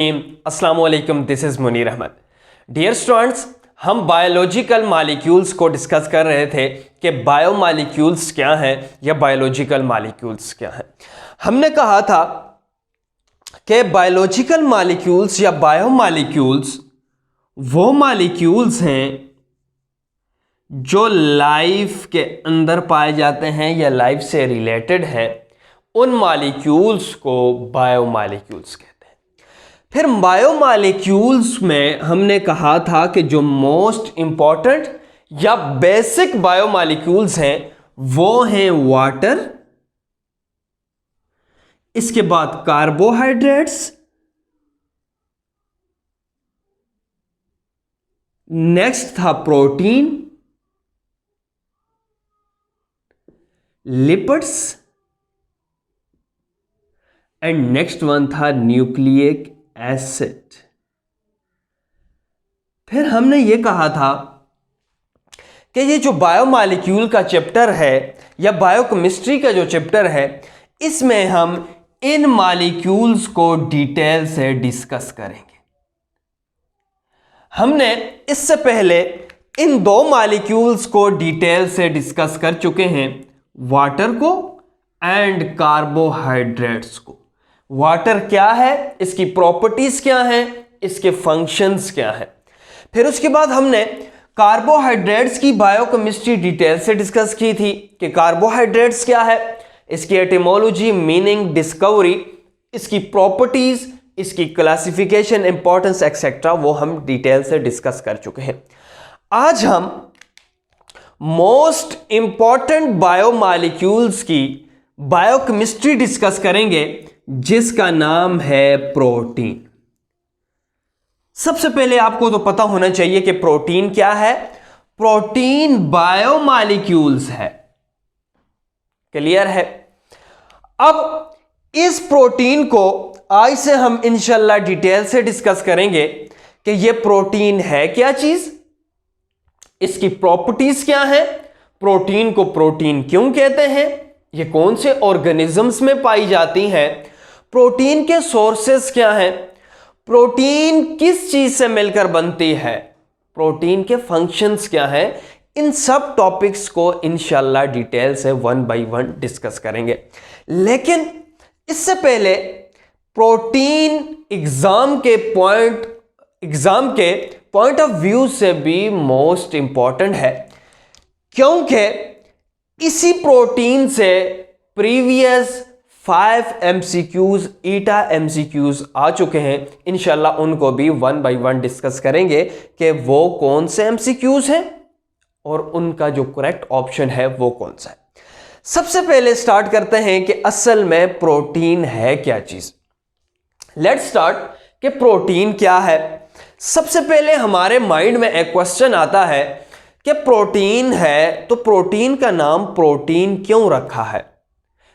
अस्सलाम वालेकुम, this is Munir Ahmad. Dear students, हम बायोलॉजिकल मालिक्यूल्स को डिस्कस कर रहे थे कि बायोमालिक्यूल्स क्या हैं या बायोलॉजिकल मालिक्यूल्स क्या हैं। हमने कहा था कि बायोलॉजिकल मालिक्यूल्स या बायोमालिक्यूल्स वो मालिक्यूल्स हैं जो लाइफ के अंदर पाए जाते हैं या लाइफ से रिलेटेड हैं। उन मालिक्यूल्स को बायोमालिक्यूल्स कहते हैं। फिर बायोमालिक्यूल्स में हमने कहा था कि जो मोस्ट इंपॉर्टेंट या बेसिक बायोमालिक्यूल्स हैं वो हैं वाटर, इसके बाद कार्बोहाइड्रेट्स, नेक्स्ट था protein, lipids and next one था न्यूक्लिक एसिड। फिर हमने ये कहा था कि ये जो बायोमॉलिक्यूल का चैप्टर है या बायोकेमिस्ट्री का जो चैप्टर है, इसमें हम इन मॉलिक्यूल्स को डिटेल से डिस्कस करेंगे। हमने इससे पहले इन दो मॉलिक्यूल्स को डिटेल से डिस्कस कर चुके हैं, वाटर को एंड कार्बोहाइड्रेट्स को। वाटर क्या है, इसकी प्रॉपर्टीज क्या हैं, इसके फंक्शंस क्या हैं। फिर उसके बाद हमने कार्बोहाइड्रेट्स की बायोकेमिस्ट्री डिटेल से डिस्कस की थी कि कार्बोहाइड्रेट्स क्या है, इसकी एटिमोलॉजी, मीनिंग, डिस्कवरी, इसकी प्रॉपर्टीज, इसकी क्लासिफिकेशन, इंपॉर्टेंस एक्सेट्रा, वो हम डिटेल से डिस्कस कर चुके हैं। आज हम मोस्ट इंपॉर्टेंट बायोमॉलिक्यूल्स की बायोकेमिस्ट्री डिस्कस करेंगे जिसका नाम है प्रोटीन। सबसे पहले आपको तो पता होना चाहिए कि प्रोटीन क्या है। प्रोटीन बायोमॉलिक्यूल्स है, क्लियर है। अब इस प्रोटीन को आज से हम इंशाल्लाह डिटेल से डिस्कस करेंगे कि यह प्रोटीन है क्या चीज, इसकी प्रॉपर्टीज क्या है, प्रोटीन को प्रोटीन क्यों कहते हैं, यह कौन से ऑर्गेनिजम्स में पाई जाती हैं, प्रोटीन के सोर्सेस क्या हैं, प्रोटीन किस चीज से मिलकर बनती है, प्रोटीन के फंक्शंस क्या हैं। इन सब टॉपिक्स को इंशाल्लाह डिटेल से वन बाय वन डिस्कस करेंगे। लेकिन इससे पहले प्रोटीन एग्जाम के पॉइंट ऑफ व्यू से भी मोस्ट इंपॉर्टेंट है, क्योंकि इसी प्रोटीन से प्रीवियस 5 MCQs ईटा MCQs आ चुके हैं। इंशाल्लाह उनको भी वन बाय वन डिस्कस करेंगे कि वो कौन से MCQs हैं और उनका जो करेक्ट ऑप्शन है वो कौन सा है। सबसे पहले स्टार्ट करते हैं कि असल में प्रोटीन है क्या चीज। लेट्स स्टार्ट कि प्रोटीन क्या है। सबसे पहले हमारे माइंड में एक क्वेश्चन आता है कि प्रोटीन है तो प्रोटीन का नाम प्रोटीन क्यों रखा है।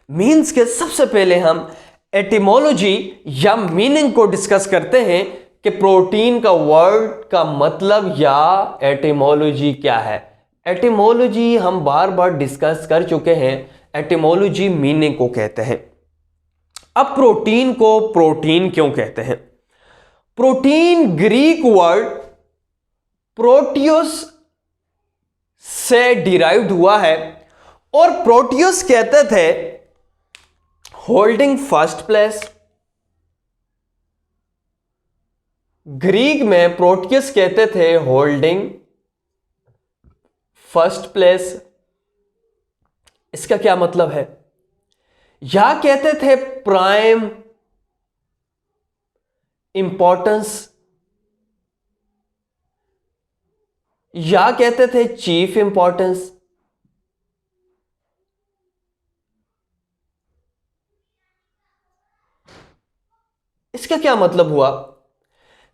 मीन्स के सबसे पहले हम एटिमोलॉजी या मीनिंग को डिस्कस करते हैं कि प्रोटीन का वर्ड का मतलब या एटिमोलॉजी क्या है। एटिमोलॉजी हम बार बार डिस्कस कर चुके हैं, एटिमोलॉजी मीनिंग को कहते हैं। अब प्रोटीन को प्रोटीन क्यों कहते हैं। प्रोटीन ग्रीक वर्ड प्रोटियस से डिराइव्ड हुआ है और प्रोटियस कहते थे होल्डिंग फर्स्ट प्लेस। ग्रीक में प्रोटियस कहते थे होल्डिंग फर्स्ट प्लेस। इसका क्या मतलब है, या कहते थे प्राइम इंपॉर्टेंस, या कहते थे चीफ इंपॉर्टेंस। इसका क्या मतलब हुआ।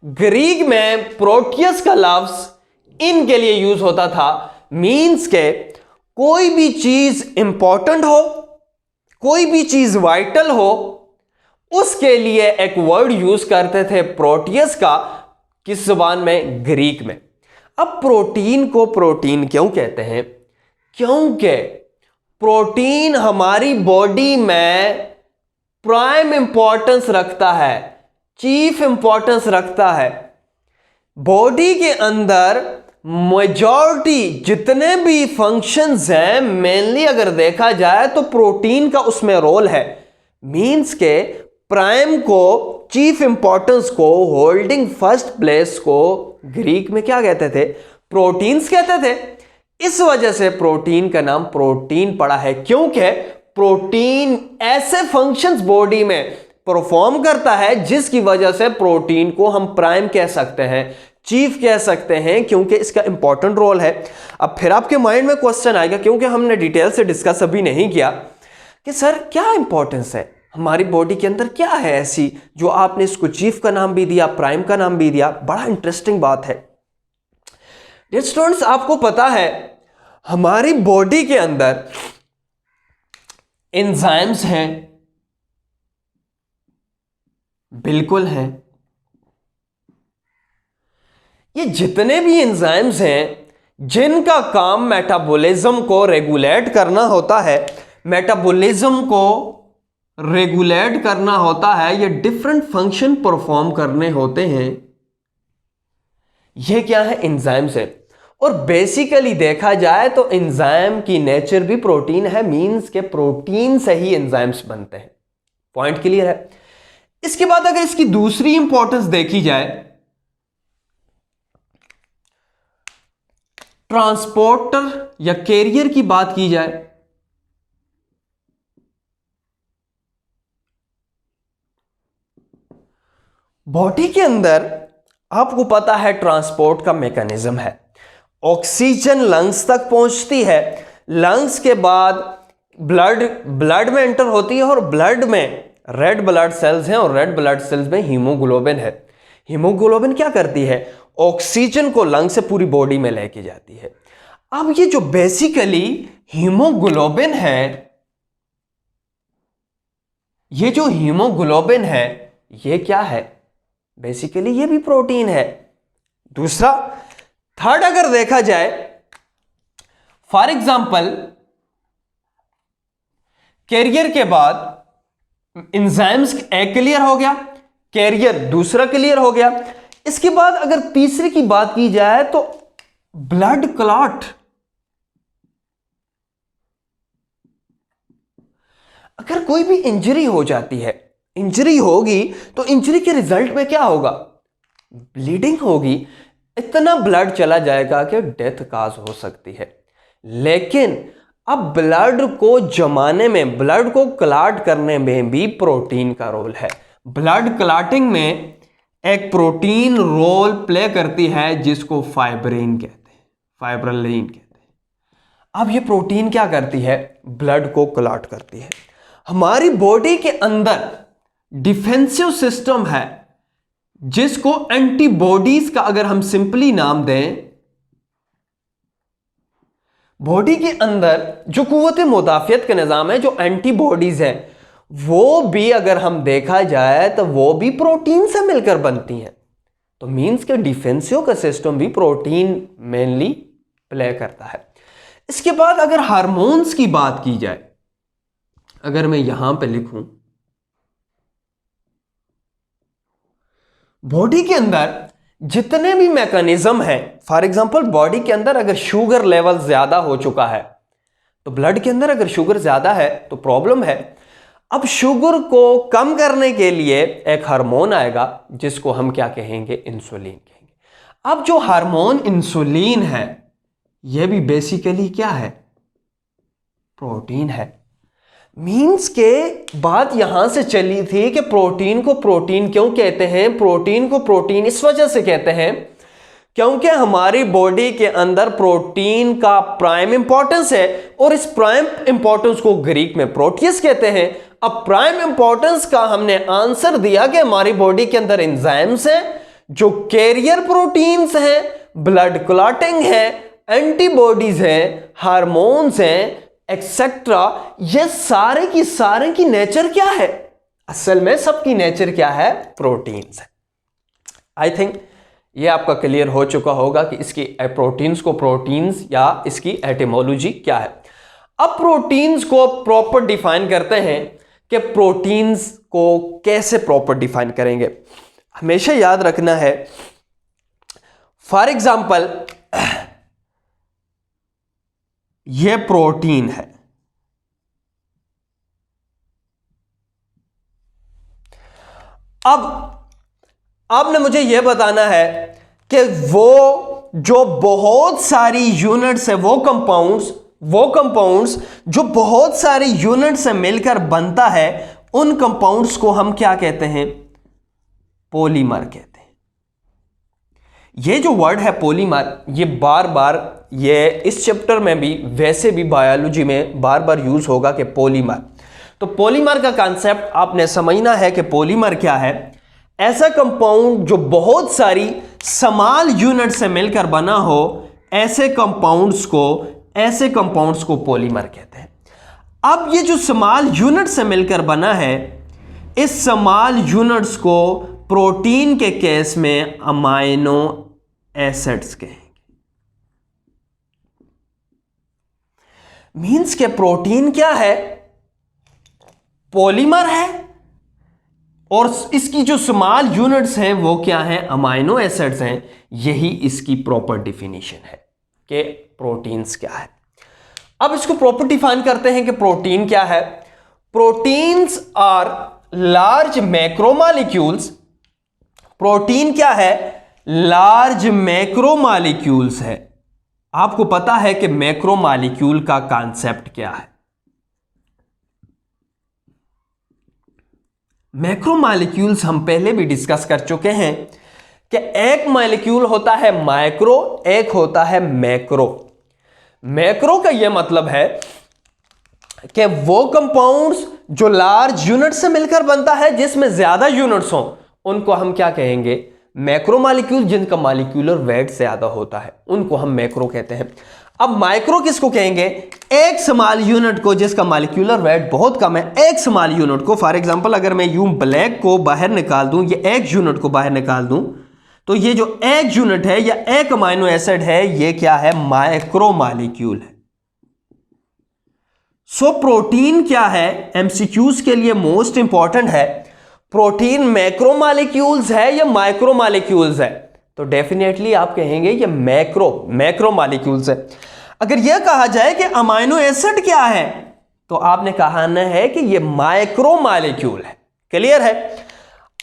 ग्रीक में प्रोटियस का लफ्ज इन के लिए यूज होता था, मीन्स के कोई भी चीज इंपॉर्टेंट हो, कोई भी चीज वाइटल हो, उसके लिए एक वर्ड यूज करते थे प्रोटियस का। किस जुबान में, ग्रीक में। अब प्रोटीन को प्रोटीन क्यों कहते हैं, क्योंकि प्रोटीन हमारी बॉडी में प्राइम इंपॉर्टेंस रखता है। चीफ इंपॉर्टेंस रखता है। बॉडी के अंदर मेजॉरिटी जितने भी फंक्शंस हैं, मेनली अगर देखा जाए तो प्रोटीन का उसमें रोल है। मींस के प्राइम को, चीफ इंपॉर्टेंस को, होल्डिंग फर्स्ट प्लेस को ग्रीक में क्या कहते थे? प्रोटीन्स कहते थे। इस वजह से प्रोटीन का नाम प्रोटीन पड़ा है, क्योंकि प्रोटीन ऐसे फंक्शंस बॉडी में परफॉर्म करता है जिसकी वजह से प्रोटीन को हम प्राइम कह सकते हैं, चीफ कह सकते हैं, क्योंकि इसका इंपॉर्टेंट रोल है। अब फिर आपके माइंड में क्वेश्चन आएगा, क्योंकि हमने डिटेल से डिस्कस अभी नहीं किया कि सर क्या इंपॉर्टेंस है हमारी बॉडी के अंदर, क्या है ऐसी जो आपने इसको चीफ का नाम भी दिया, प्राइम का नाम भी दिया। बड़ा इंटरेस्टिंग बात है डियर स्टूडेंट्स। आपको पता है हमारी बॉडी के अंदर एंजाइम्स हैं, बिल्कुल हैं। ये जितने भी एंजाइम्स हैं जिनका काम मेटाबॉलिज्म को रेगुलेट करना होता है, मेटाबॉलिज्म को रेगुलेट करना होता है, ये डिफरेंट फंक्शन परफॉर्म करने होते हैं। ये क्या है? एंजाइम्स है। और बेसिकली देखा जाए तो एंजाइम की नेचर भी प्रोटीन है, मींस के प्रोटीन से ही एंजाइम्स बनते हैं। पॉइंट क्लियर है? इसके बाद अगर इसकी दूसरी इंपॉर्टेंस देखी जाए, ट्रांसपोर्टर या कैरियर की बात की जाए, बॉडी के अंदर आपको पता है ट्रांसपोर्ट का मैकेनिज्म है। ऑक्सीजन लंग्स तक पहुंचती है, लंग्स के बाद ब्लड में एंटर होती है, और ब्लड में रेड ब्लड सेल्स हैं, और रेड ब्लड सेल्स में हीमोग्लोबिन है। हीमोग्लोबिन क्या करती है? ऑक्सीजन को लंग से पूरी बॉडी में लेके जाती है। अब ये जो बेसिकली हीमोग्लोबिन है, ये जो हीमोग्लोबिन है ये क्या है? बेसिकली ये भी प्रोटीन है। दूसरा, थर्ड अगर देखा जाए, फॉर एग्जांपल कैरियर के बाद एंजाइम्स एक क्लियर हो गया, कैरियर दूसरा क्लियर हो गया। इसके बाद अगर तीसरे की बात की जाए तो ब्लड क्लॉट। अगर कोई भी इंजरी हो जाती है, इंजरी होगी तो इंजरी के रिजल्ट में क्या होगा? ब्लीडिंग होगी। इतना ब्लड चला जाएगा कि डेथ काज हो सकती है। लेकिन अब ब्लड को जमाने में, ब्लड को क्लॉट करने में भी प्रोटीन का रोल है। ब्लड क्लॉटिंग में एक प्रोटीन रोल प्ले करती है जिसको फाइब्रिन कहते हैं, फाइब्रिलिन कहते हैं। अब ये प्रोटीन क्या करती है? ब्लड को क्लॉट करती है। हमारी बॉडी के अंदर डिफेंसिव सिस्टम है जिसको एंटीबॉडीज का अगर हम सिंपली नाम दें, बॉडी के अंदर जो कुव्वत मुदाफियत का निजाम है, जो एंटीबॉडीज है, वो भी अगर हम देखा जाए तो वो भी प्रोटीन से मिलकर बनती हैं। तो मींस के डिफेंसिव का सिस्टम भी प्रोटीन मेनली प्ले करता है। इसके बाद अगर हार्मोन्स की बात की जाए, अगर मैं यहां पे लिखूं, बॉडी के अंदर जितने भी मैकेनिज्म है, फॉर एग्जांपल बॉडी के अंदर अगर शुगर लेवल ज्यादा हो चुका है, तो ब्लड के अंदर अगर शुगर ज्यादा है तो प्रॉब्लम है। अब शुगर को कम करने के लिए एक हार्मोन आएगा जिसको हम क्या कहेंगे? इंसुलिन कहेंगे। अब जो हार्मोन इंसुलिन है यह भी बेसिकली क्या है? प्रोटीन है। मींस के बात यहां से चली थी कि प्रोटीन को प्रोटीन क्यों कहते हैं? प्रोटीन को प्रोटीन इस वजह से कहते हैं क्योंकि हमारी बॉडी के अंदर प्रोटीन का प्राइम इंपॉर्टेंस है, और इस प्राइम इंपॉर्टेंस को ग्रीक में प्रोटियस कहते हैं। अब प्राइम इंपॉर्टेंस का हमने आंसर दिया कि हमारी बॉडी के अंदर एंजाइम्स हैं जो कैरियर प्रोटीन्स हैं, ब्लड क्लॉटिंग है, एंटीबॉडीज हैं, हार्मोन्स हैं, एक्सेट्रा। ये सारे की नेचर क्या है? असल में सबकी नेचर क्या है? प्रोटीन्स है। आई थिंक ये आपका क्लियर हो चुका होगा कि इसकी प्रोटीन्स को प्रोटीन्स या इसकी एटिमोलॉजी क्या है। अब प्रोटीन्स को प्रॉपर डिफाइन करते हैं कि प्रोटीन्स को कैसे प्रॉपर डिफाइन करेंगे। हमेशा याद रखना है। फॉर एग्जाम्पल यह प्रोटीन है, अब आपने मुझे यह बताना है कि वो जो बहुत सारी यूनिट्स है, वो कंपाउंड्स जो बहुत सारी यूनिट से मिलकर बनता है, उन कंपाउंड्स को हम क्या कहते हैं? पॉलीमर कहते हैं। ये जो वर्ड है पॉलीमर, ये बार बार, ये इस चैप्टर में भी, वैसे भी बायोलॉजी में बार बार यूज होगा कि पॉलीमर। तो पॉलीमर का कॉन्सेप्ट आपने समझना है कि पॉलीमर क्या है। ऐसा कंपाउंड जो बहुत सारी स्मॉल यूनिट से मिलकर बना हो, ऐसे कंपाउंड्स को पॉलीमर कहते हैं। अब ये जो स्मॉल यूनिट से मिलकर बना है, इस स्मॉल यूनिट्स को प्रोटीन के केस में अमाइनो एसिड्स कहेंगे। मींस के प्रोटीन क्या है? पॉलीमर है, और इसकी जो स्मॉल यूनिट्स हैं वो क्या हैं? अमाइनो एसिड्स हैं। यही इसकी प्रॉपर डिफिनीशन है कि प्रोटीन्स क्या है। अब इसको प्रॉपर डिफाइन करते हैं कि प्रोटीन क्या है। Proteins are large macromolecules. Protein क्या है? लार्ज मैक्रोमॉलिक्यूल्स है। आपको पता है कि मैक्रोमॉलिक्यूल का कॉन्सेप्ट क्या है? मैक्रोमॉलिक्यूल्स हम पहले भी डिस्कस कर चुके हैं कि एक मॉलिक्यूल होता है माइक्रो, एक होता है मैक्रो। मैक्रो का यह मतलब है कि वो कंपाउंड्स जो लार्ज यूनिट से मिलकर बनता है, जिसमें ज्यादा यूनिट्स हों, उनको हम क्या कहेंगे? Macro molecule. जिनका मॉलिक्यूलर वेट ज्यादा होता है, उनको हम मैक्रो कहते हैं। अब माइक्रो किसको कहेंगे? एक स्मॉल यूनिट को जिसका मॉलिक्यूलर वेट बहुत कम है, एक स्मॉल यूनिट को। फॉर एग्जांपल अगर मैं यूं ब्लैक को बाहर निकाल दूं, ये एक यूनिट को बाहर निकाल दूं, तो ये जो एक यूनिट है या एक अमाइनो एसिड है, ये क्या है? माइक्रो मॉलिक्यूल है। सो प्रोटीन क्या है? एमसीक्यूज के लिए मोस्ट इंपॉर्टेंट है, प्रोटीन मैक्रो मॉलिक्यूल्स है या माइक्रो मॉलिक्यूल्स है? तो डेफिनेटली आप कहेंगे ये मैक्रो मॉलिक्यूल्स है। अगर यह कहा जाए कि अमाइनो एसिड क्या है, तो आपने कहना है कि ये माइक्रो मॉलिक्यूल है। क्लियर है?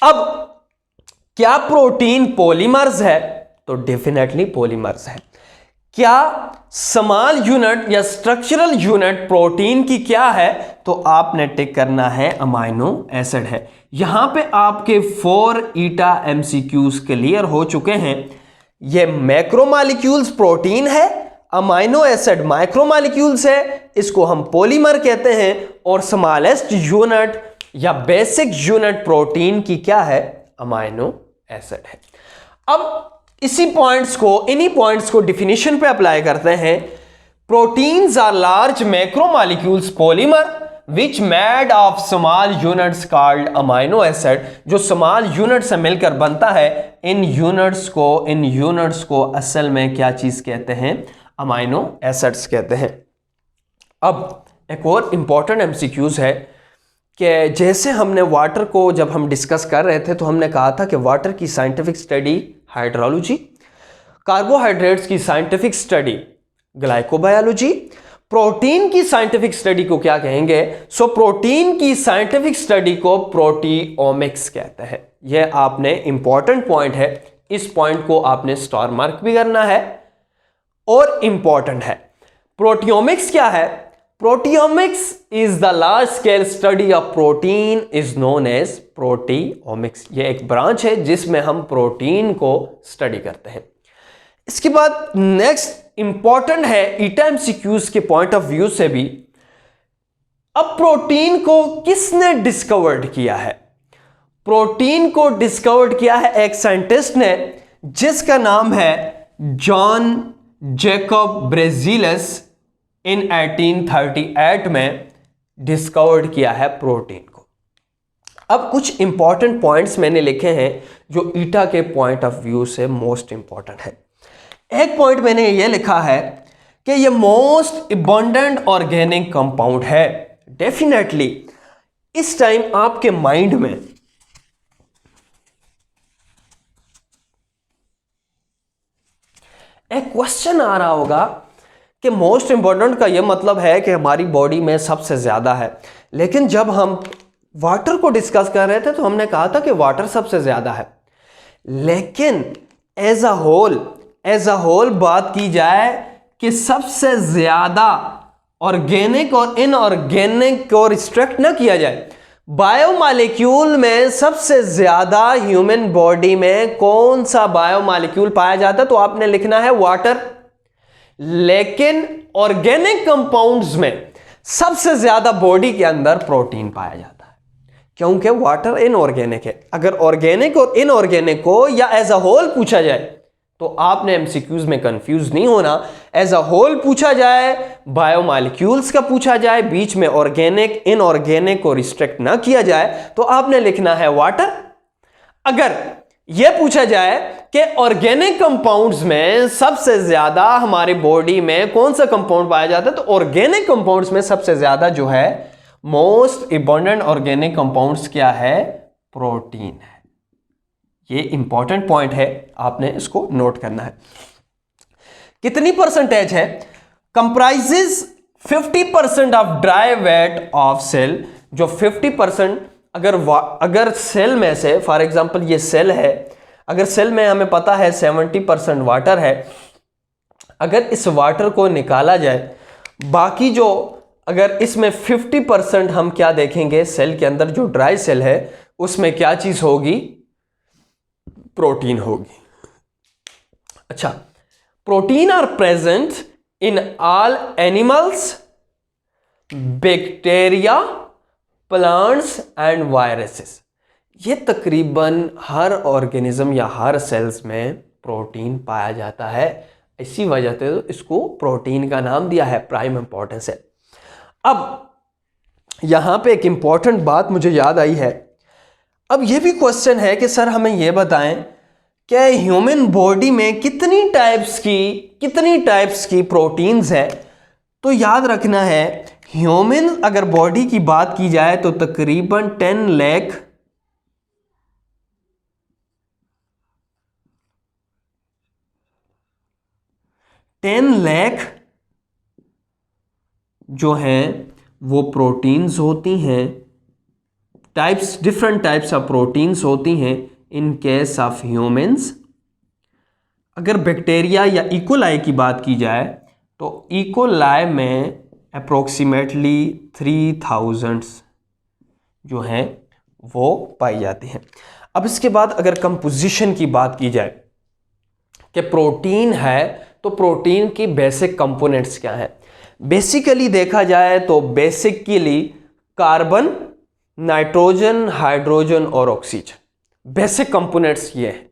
अब क्या प्रोटीन पॉलीमर्स है? तो डेफिनेटली पॉलीमर्स है। क्या स्मॉल यूनिट या स्ट्रक्चरल यूनिट प्रोटीन की क्या है? तो आपने टिक करना है अमाइनो एसिड है। यहां पे आपके 4 ईटा एमसीक्यूज क्लियर हो चुके हैं। ये मैक्रोमॉलिक्यूल्स प्रोटीन है, अमाइनो एसिड माइक्रोमॉलिक्यूल्स है, इसको हम पॉलीमर कहते हैं, और स्मॉलेस्ट यूनिट या बेसिक यूनिट प्रोटीन की क्या है? अमाइनो एसिड है। अब इन्हीं पॉइंट्स को डिफिनीशन पे अप्लाई करते हैं। Proteins are large macromolecules polymer which made of small units called amino acid. जो स्मॉल यूनिट से मिलकर बनता है, इन यूनिट्स को असल में क्या चीज कहते हैं? अमाइनो एसिड्स कहते हैं। अब एक और इंपॉर्टेंट एमसीक्यूज है कि जैसे हमने वाटर को जब हम डिस्कस कर रहे थे, तो हमने कहा था कि वाटर की साइंटिफिक स्टडी हाइड्रोलॉजी, कार्बोहाइड्रेट्स की साइंटिफिक स्टडी ग्लाइकोबायोलॉजी, प्रोटीन की साइंटिफिक स्टडी को क्या कहेंगे? सो प्रोटीन की साइंटिफिक स्टडी को प्रोटियोमिक्स कहते हैं। यह आपने इंपॉर्टेंट पॉइंट है, इस पॉइंट को आपने स्टार मार्क भी करना है और इंपॉर्टेंट है। प्रोटियोमिक्स क्या है? Proteomics is the large scale study of protein is known as proteomics। ये एक ब्रांच है जिसमें हम प्रोटीन को स्टडी करते हैं। इसके बाद नेक्स्ट इंपॉर्टेंट है ईटा एमसीक्यूज के पॉइंट ऑफ व्यू से भी। अब प्रोटीन को किसने डिस्कवर्ड किया है? प्रोटीन को डिस्कवर्ड किया है एक साइंटिस्ट ने, जिसका नाम है जॉन जैकब ब्रेजिलस। इन 1838 में डिस्कवर्ड किया है प्रोटीन को। अब कुछ इंपॉर्टेंट पॉइंट्स मैंने लिखे हैं जो ईटा के पॉइंट ऑफ व्यू से मोस्ट इंपॉर्टेंट है। एक पॉइंट मैंने ये लिखा है कि ये मोस्ट अबंडेंट ऑर्गेनिक कंपाउंड है। डेफिनेटली इस टाइम आपके माइंड में एक क्वेश्चन आ रहा होगा कि मोस्ट इंपॉर्टेंट का ये मतलब है कि हमारी बॉडी में सबसे ज्यादा है, लेकिन जब हम वाटर को डिस्कस कर रहे थे तो हमने कहा था कि वाटर सबसे ज्यादा है, लेकिन एज अ होल बात की जाए कि सबसे ज्यादा ऑर्गेनिक और इनऑर्गेनिक को रिस्ट्रिक्ट ना किया जाए, बायोमॉलिक्यूल में सबसे ज्यादा ह्यूमन बॉडी में कौन सा बायोमॉलिक्यूल पाया जाता है, तो आपने लिखना है वाटर। लेकिन ऑर्गेनिक कंपाउंड्स में सबसे ज्यादा बॉडी के अंदर प्रोटीन पाया जाता है, क्योंकि वाटर इनऑर्गेनिक है। अगर ऑर्गेनिक और इनऑर्गेनिक को या एज अ होल पूछा जाए तो आपने एमसीक्यूज में कंफ्यूज नहीं होना। एज अ होल पूछा जाए, बायोमॉलिक्यूल्स का पूछा जाए, बीच में ऑर्गेनिक इनऑर्गेनिक को रिस्ट्रिक्ट ना किया जाए, तो आपने लिखना है वाटर। अगर यह पूछा जाए कि ऑर्गेनिक कंपाउंड्स में सबसे ज्यादा हमारे बॉडी में कौन सा कंपाउंड पाया जाता है, तो ऑर्गेनिक कंपाउंड्स में सबसे ज्यादा जो है मोस्ट अबंडेंट ऑर्गेनिक कंपाउंड्स क्या है, प्रोटीन है। ये इंपॉर्टेंट पॉइंट है, आपने इसको नोट करना है। कितनी परसेंटेज है, comprises 50% of dry weight of cell. जो 50% अगर सेल में से, फॉर एग्जांपल ये सेल है, अगर सेल में हमें पता है 70% वाटर है, अगर इस वाटर को निकाला जाए, बाकी जो अगर इसमें 50% हम क्या देखेंगे, सेल के अंदर जो ड्राई सेल है उसमें क्या चीज होगी, प्रोटीन होगी। अच्छा, protein are present in all animals, bacteria, plants and viruses. ये तकरीबन हर ऑर्गेनिज्म या हर सेल्स में प्रोटीन पाया जाता है, इसी वजह से तो इसको प्रोटीन का नाम दिया है, प्राइम इंपॉर्टेंस है। अब यहां पे एक इंपॉर्टेंट बात मुझे याद आई है। अब यह भी क्वेश्चन है कि सर हमें यह बताएं कि ह्यूमन बॉडी में कितनी टाइप्स की प्रोटीन्स है। तो याद रखना है, ह्यूमन अगर बॉडी की बात की जाए तो तकरीबन 10 लाख जो हैं वो प्रोटीन्स होती हैं, डिफरेंट टाइप्स ऑफ प्रोटीन्स होती हैं इन केस ऑफ ह्यूमंस। अगर बैक्टीरिया या इकोलाई की बात की जाए तो इकोलाई में अप्रोक्सीमेटली 3000 जो हैं वो पाई जाती हैं। अब इसके बाद अगर कंपोजिशन की बात की जाए कि प्रोटीन है, तो प्रोटीन की बेसिक कंपोनेंट्स क्या हैं। बेसिकली देखा जाए तो बेसिकली कार्बन, नाइट्रोजन, हाइड्रोजन और ऑक्सीजन बेसिक कंपोनेंट्स ये हैं।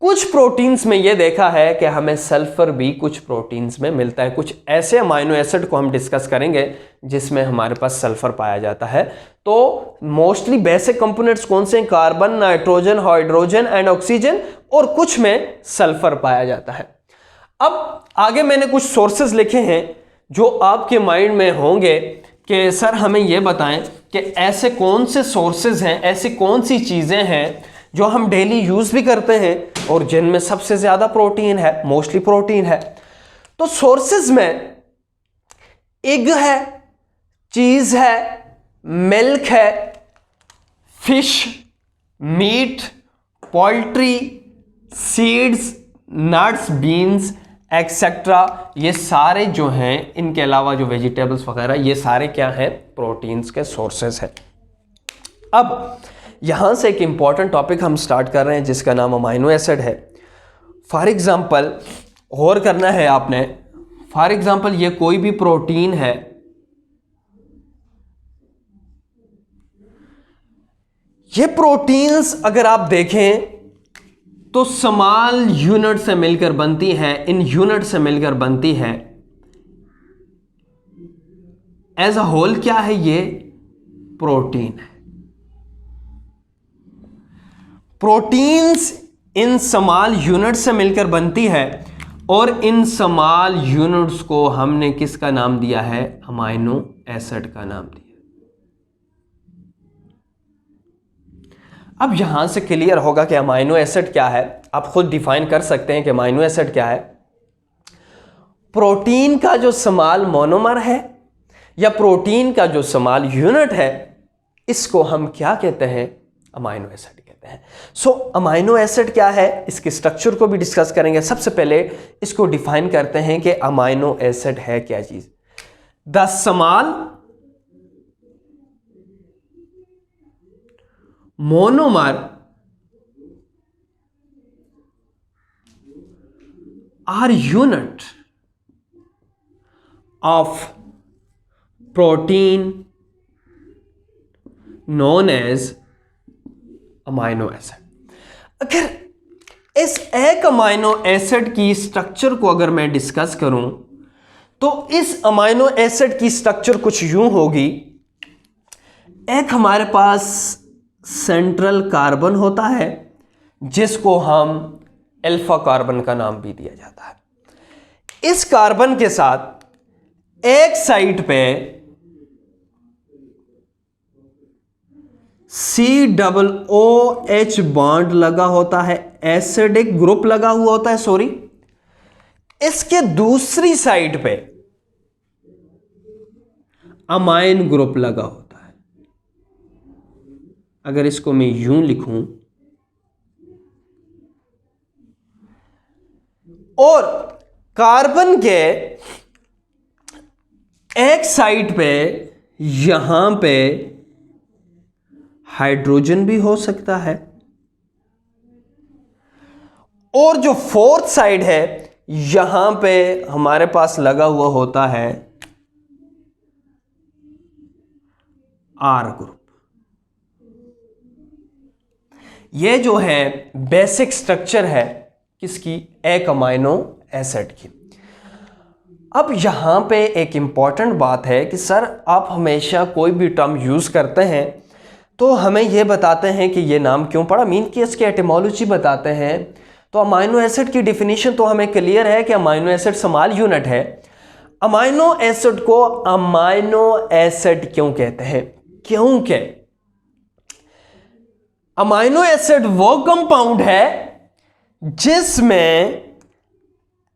कुछ प्रोटीन्स में ये देखा है कि हमें सल्फर भी कुछ प्रोटीन्स में मिलता है। कुछ ऐसे अमाइनो एसिड को हम डिस्कस करेंगे जिसमें हमारे पास सल्फर पाया जाता है। तो मोस्टली बेसिक कंपोनेंट्स कौन से हैं, carbon, nitrogen, hydrogen and oxygen, और कुछ में सल्फर पाया जाता है। अब आगे मैंने कुछ सोर्सेज लिखे हैं जो आपके माइंड में होंगे कि सर हमें यह बताएं कि ऐसे कौन से सोर्सेज हैं, ऐसी कौन सी चीजें हैं जो हम डेली यूज भी करते हैं और जिनमें सबसे ज्यादा प्रोटीन है, मोस्टली प्रोटीन है। तो सोर्सेज में एग है, चीज है, मिल्क है, fish, meat, poultry, seeds, nuts, beans etcetera, ये सारे जो हैं, इनके अलावा जो वेजिटेबल्स वगैरह, ये सारे क्या हैं, प्रोटीन्स के सोर्सेज हैं। अब यहां से एक इंपॉर्टेंट टॉपिक हम स्टार्ट कर रहे हैं जिसका नाम अमाइनो एसिड है। फॉर एग्जांपल गौर करना है आपने, फॉर एग्जांपल ये कोई भी प्रोटीन है, ये प्रोटीन्स अगर आप देखें तो स्मॉल यूनिट से मिलकर बनती है, इन यूनिट से मिलकर बनती है। एज अ होल क्या है, ये प्रोटीन है। प्रोटीन्स इन स्मॉल यूनिट से मिलकर बनती है और इन स्मॉल यूनिट्स को हमने किसका नाम दिया है, अमाइनो एसिड का नाम दिया। अब यहां से क्लियर होगा कि अमाइनो एसिड क्या है। आप खुद डिफाइन कर सकते हैं कि अमाइनो एसिड क्या है। प्रोटीन का जो स्मॉल मोनोमर है या प्रोटीन का जो स्मॉल यूनिट है, इसको हम क्या कहते हैं? अमाइनो एसिड कहते हैं। सो अमाइनो एसिड क्या है, इसके स्ट्रक्चर को भी डिस्कस करेंगे। सबसे पहले इसको डिफाइन करते हैं कि अमाइनो एसिड है क्या चीज। The small monomer or unit of protein known as amino acid. अगर इस एक अमाइनो एसिड की स्ट्रक्चर को अगर मैं डिस्कस करूं तो इस अमाइनो एसिड की स्ट्रक्चर कुछ यूं होगी। एक हमारे पास सेंट्रल कार्बन होता है जिसको हम अल्फा कार्बन का नाम भी दिया जाता है। इस कार्बन के साथ एक साइड पे COOH बॉन्ड लगा होता है, एसिडिक ग्रुप लगा हुआ होता है, सॉरी। इसके दूसरी साइड पे अमाइन ग्रुप लगा होता है। अगर इसको मैं यूं लिखूं, और कार्बन के एक साइड पे यहां पे हाइड्रोजन भी हो सकता है, और जो फोर्थ साइड है यहां पे हमारे पास लगा हुआ होता है आर ग्रुप। ये जो है बेसिक स्ट्रक्चर है किसकी? एक अमाइनो एसिड की। अब यहां पे एक इंपॉर्टेंट बात है कि सर आप हमेशा कोई भी टर्म यूज करते हैं तो हमें यह बताते हैं कि ये नाम क्यों पड़ा, मीन कि इसकी एटिमोलॉजी बताते हैं। तो अमाइनो एसिड की डिफिनीशन तो हमें क्लियर है कि अमाइनो एसिड स्मॉल यूनिट है। अमाइनो एसिड को अमाइनो एसिड क्यों कहते हैं? क्योंकि अमाइनो एसिड वो कंपाउंड है जिसमें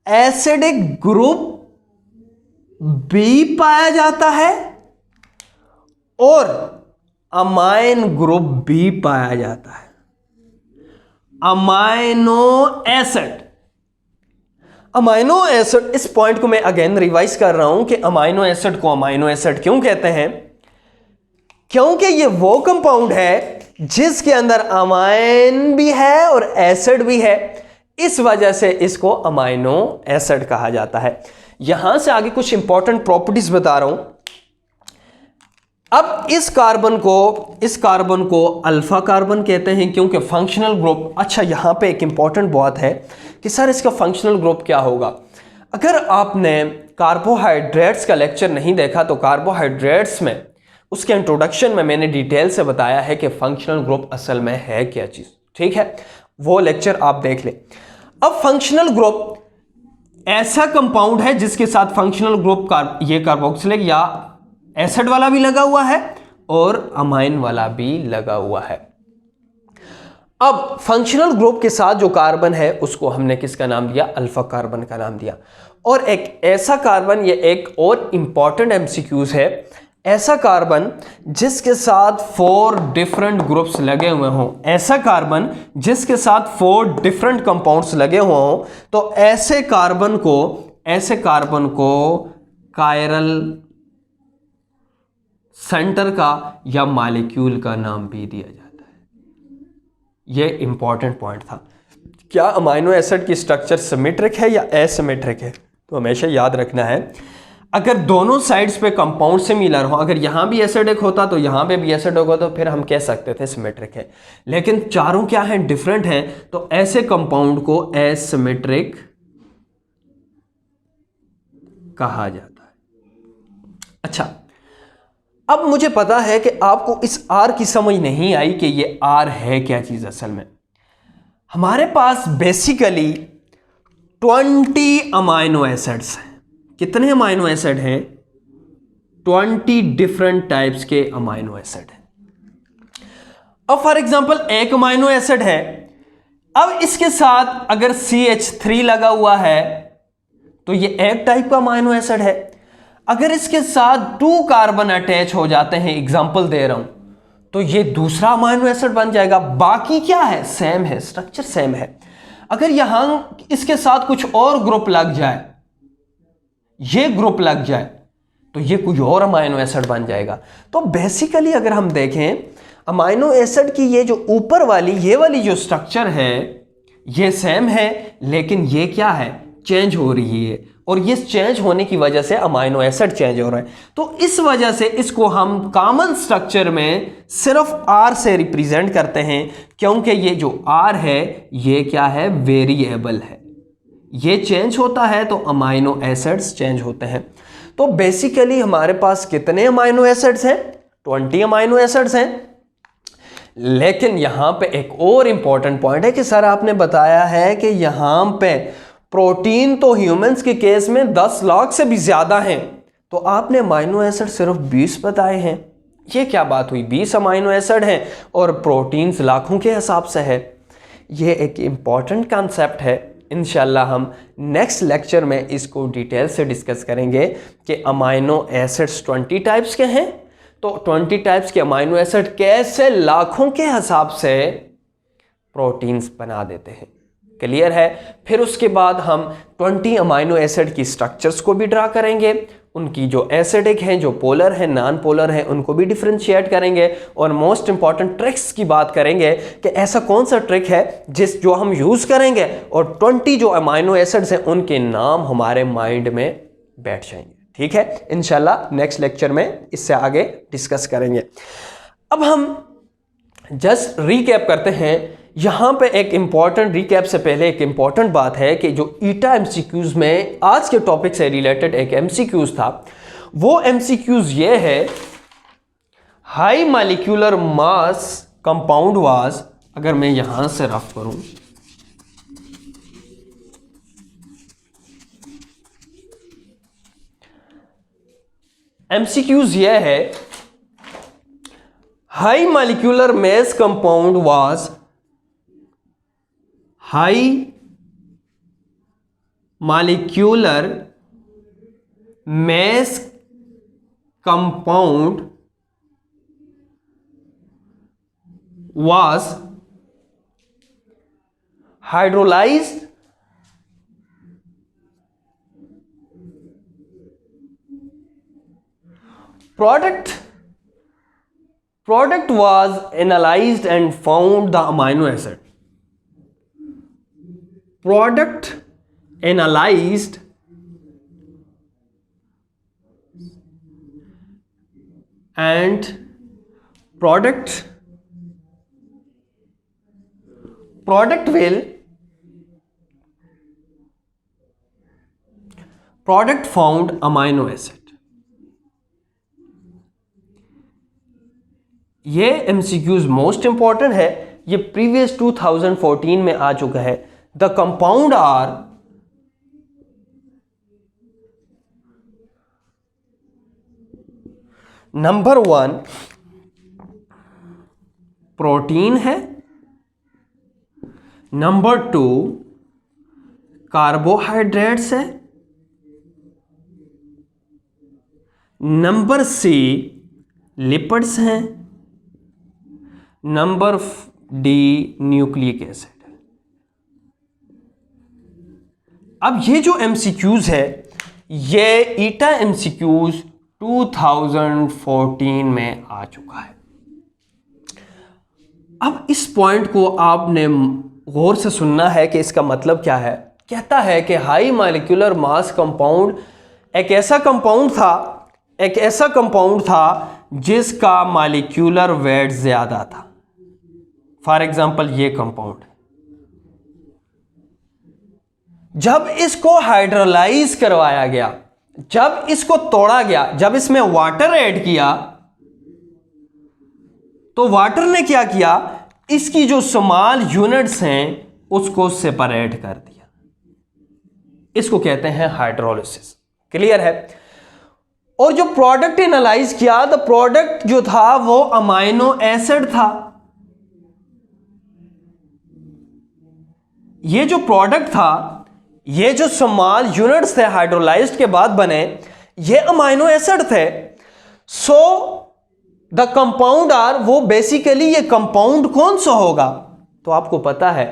एसिडिक ग्रुप भी पाया जाता है और अमाइन ग्रुप भी पाया जाता है। अमाइनो एसिड, अमाइनो एसिड, इस पॉइंट को मैं अगेन रिवाइज कर रहा हूं कि अमाइनो एसिड को अमाइनो एसिड क्यों कहते हैं? क्योंकि ये वो कंपाउंड है जिसके अंदर अमाइन भी है और एसिड भी है, इस वजह से इसको अमाइनो एसिड कहा जाता है। यहां से आगे कुछ इंपॉर्टेंट प्रॉपर्टीज बता रहा हूं। अब इस कार्बन को अल्फा कार्बन कहते हैं क्योंकि फंक्शनल ग्रुप, अच्छा यहां पे एक इंपॉर्टेंट बात है कि सर इसका फंक्शनल ग्रुप क्या होगा। अगर आपने कार्बोहाइड्रेट्स का लेक्चर नहीं देखा तो कार्बोहाइड्रेट्स में उसके इंट्रोडक्शन में मैंने डिटेल से बताया है कि फंक्शनल ग्रुप असल में है क्या चीज, ठीक है, वो लेक्चर आप देख लें। अब फंक्शनल ग्रुप ऐसा कंपाउंड है जिसके साथ फंक्शनल ग्रुप ये कार्बोक्सिलिक या एसिड वाला भी लगा हुआ है और अमाइन वाला भी लगा हुआ है। अब फंक्शनल ग्रुप के साथ जो कार्बन है उसको हमने किसका नाम दिया? अल्फा कार्बन का नाम दिया। और एक ऐसा कार्बन, ये एक और इंपॉर्टेंट एमसीक्यूज है, ऐसा कार्बन जिसके साथ 4 डिफरेंट ग्रुप्स लगे हुए हों, ऐसा कार्बन जिसके साथ 4 डिफरेंट कंपाउंड्स लगे हुए हों, तो ऐसे कार्बन को कायरल सेंटर का या मॉलिक्यूल का नाम भी दिया जाता है। यह इंपॉर्टेंट पॉइंट था। क्या अमाइनो एसिड की स्ट्रक्चर सिमेट्रिक है या एसिमेट्रिक है? तो हमेशा याद रखना है, अगर दोनों साइड्स पे कंपाउंड सिमिलर हो, अगर यहां भी एसिडिक होता तो यहां पे भी एसिड होगा, तो फिर हम कह सकते थे सिमेट्रिक है। लेकिन चारों क्या हैं? डिफरेंट हैं, तो ऐसे कंपाउंड को एसिमेट्रिक कहा जाता है। अच्छा, अब मुझे पता है कि आपको इस आर की समझ नहीं आई कि ये आर है क्या चीज। असल में हमारे पास बेसिकली 20 अमाइनो एसिड्स हैं। कितने अमाइनो एसिड हैं? 20 डिफरेंट टाइप्स के अमाइनो एसिड हैं। अब फॉर एग्जांपल एक अमाइनो एसिड है, अब इसके साथ अगर CH3 लगा हुआ है तो ये एक टाइप का अमाइनो एसिड है। अगर इसके साथ 2 कार्बन अटैच हो जाते हैं, एग्जांपल दे रहा हूं, तो ये दूसरा अमाइनो एसिड बन जाएगा। बाकी क्या है, सेम है, स्ट्रक्चर सेम है। अगर यहां इसके साथ कुछ और ग्रुप लग जाए, ये ग्रुप लग जाए, तो ये कुछ और अमाइनो एसिड बन जाएगा। तो बेसिकली अगर हम देखें अमाइनो एसिड की ये जो ऊपर वाली ये वाली जो स्ट्रक्चर है ये सेम है, लेकिन ये क्या है, चेंज हो रही है, और ये चेंज होने की वजह से अमाइनो एसिड चेंज हो रहा है। तो इस वजह से इसको हम कॉमन स्ट्रक्चर में सिर्फ R से रिप्रेजेंट करते हैं, क्योंकि ये जो R है ये क्या है, वेरिएबल है, ये चेंज होता है तो अमाइनो एसिड्स चेंज होते हैं। तो बेसिकली हमारे पास कितने अमाइनो एसिड्स हैं, 20 अमाइनो एसिड्स हैं। लेकिन यहां पे एक और इंपॉर्टेंट पॉइंट है कि सर आपने बताया है कि यहां पे प्रोटीन तो ह्यूमंस के केस में 10 लाख से भी ज्यादा हैं, तो आपने अमाइनो एसिड सिर्फ 20 बताए हैं। ये क्या बात हुई, 20 अमाइनो एसिड हैं और प्रोटीन्स लाखों के हिसाब से है। ये एक इंपॉर्टेंट कॉन्सेप्ट है। इंशाल्लाह हम नेक्स्ट लेक्चर में इसको डिटेल से डिस्कस करेंगे कि अमाइनो एसिड्स 20 टाइप्स के हैं, तो 20 टाइप्स के अमाइनो एसिड कैसे लाखों के हिसाब से प्रोटीन्स बना देते हैं। क्लियर है। फिर उसके बाद हम 20 अमाइनो एसिड की स्ट्रक्चर्स को भी ड्रा करेंगे, उनकी जो एसिडिक हैं, जो पोलर हैं, नॉन पोलर हैं, उनको भी डिफरेंशिएट करेंगे, और मोस्ट इंपॉर्टेंट ट्रिक्स की बात करेंगे कि ऐसा कौन सा ट्रिक है जो हम यूज करेंगे और 20 जो अमाइनो एसिड्स हैं उनके नाम हमारे माइंड में बैठ जाएंगे। ठीक है, इंशाल्लाह नेक्स्ट लेक्चर में इससे आगे डिस्कस करेंगे। अब हम जस्ट रीकैप करते हैं। यहां पे एक इंपॉर्टेंट रीकैप से पहले एक इंपॉर्टेंट बात है कि जो ईटा एमसीक्यूज में आज के टॉपिक से रिलेटेड एक एमसीक्यूज था, वो एमसीक्यूज ये है, high molecular mass compound was, अगर मैं यहां से रफ करूं, एमसीक्यूज ये है, high molecular mass compound was, high molecular mass compound was hydrolyzed product was analyzed and found the amino acid. Product analyzed and product found amino acid. ये MCQs most important है, ये previous 2014 में आ चुका है। The compound are number 1 protein है, number 2 carbohydrates है, number C lipids हैं, नंबर D न्यूक्लिक एसिड। अब ये जो MCQs है ये ईटा MCQs 2014 में आ चुका है। अब इस पॉइंट को आपने गौर से सुनना है कि इसका मतलब क्या है। कहता है कि हाई मॉलिक्यूलर मास कंपाउंड एक ऐसा कंपाउंड था जिसका मॉलिक्यूलर वेट ज्यादा था। फॉर एग्जांपल ये कंपाउंड, जब इसको हाइड्रोलाइज करवाया गया, जब इसको तोड़ा गया, जब इसमें वाटर ऐड किया, तो वाटर ने क्या किया, इसकी जो स्मॉल यूनिट्स हैं उसको सेपरेट कर दिया। इसको कहते हैं हाइड्रोलिसिस। क्लियर है। और जो प्रोडक्ट एनालाइज किया, द प्रोडक्ट जो था वो अमाइनो एसिड था। ये जो प्रोडक्ट था ये जो स्मॉल यूनिट्स थे हाइड्रोलाइज्ड के बाद बने, ये अमाइनो एसिड थे। सो द कंपाउंड आर, वो बेसिकली ये कंपाउंड कौन सा होगा? तो आपको पता है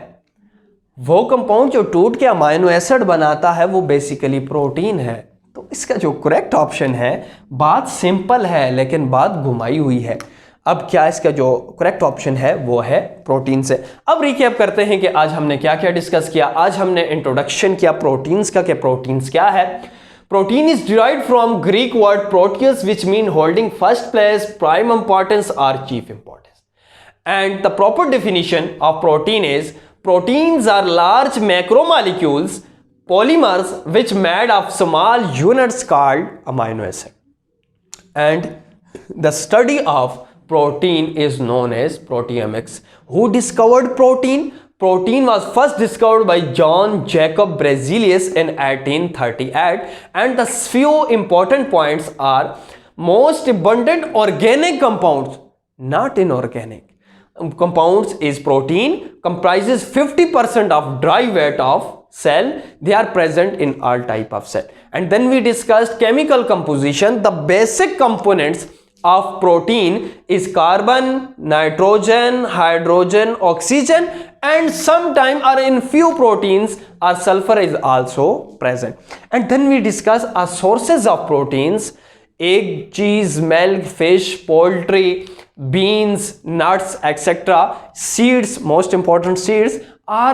वो कंपाउंड जो टूट के अमाइनो एसिड बनाता है वो बेसिकली प्रोटीन है। तो इसका जो करेक्ट ऑप्शन है, बात सिंपल है लेकिन बात घुमाई हुई है। अब क्या इसका जो करेक्ट ऑप्शन है वो है प्रोटीन से। अब रिकैप करते हैं कि आज हमने क्या क्या डिस्कस किया। आज हमने इंट्रोडक्शन किया प्रोटीन्स का, कि प्रोटीन्स क्या है। Protein is derived from Greek word proteus which mean holding first place, prime importance और chief importance. And the proper definition of protein is proteins are large macromolecules polymers which made of small units called amino acid, and the study of protein is known as proteomics. Who discovered protein? Protein was first discovered by John Jacob Berzelius in 1838, and the few important points are: most abundant organic compounds, not inorganic compounds, is protein, comprises 50% of dry weight of cell. They are present in all type of cell. And then we discussed chemical composition. The basic components of protein is carbon, nitrogen, hydrogen, oxygen, and sometime or in few proteins or sulfur is also present. And then we discuss our sources of proteins: egg, cheese, milk, fish, poultry, beans, nuts, etc. Seeds, most important seeds, are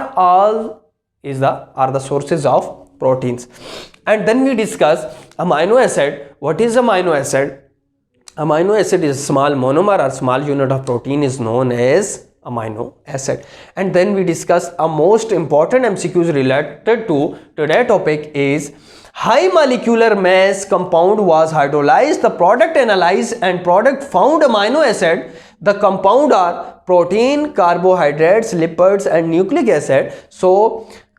the sources of proteins. And then we discuss amino acid. What is amino acid? Amino acid is small monomer or small unit of protein is known as amino acid. And then we discuss a most important MCQs related to today's topic is high molecular mass compound was hydrolyzed, the product analyzed, and product found amino acid. The compound are protein, carbohydrates, lipids, and nucleic acid. So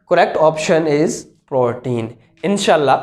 correct option is protein. Inshallah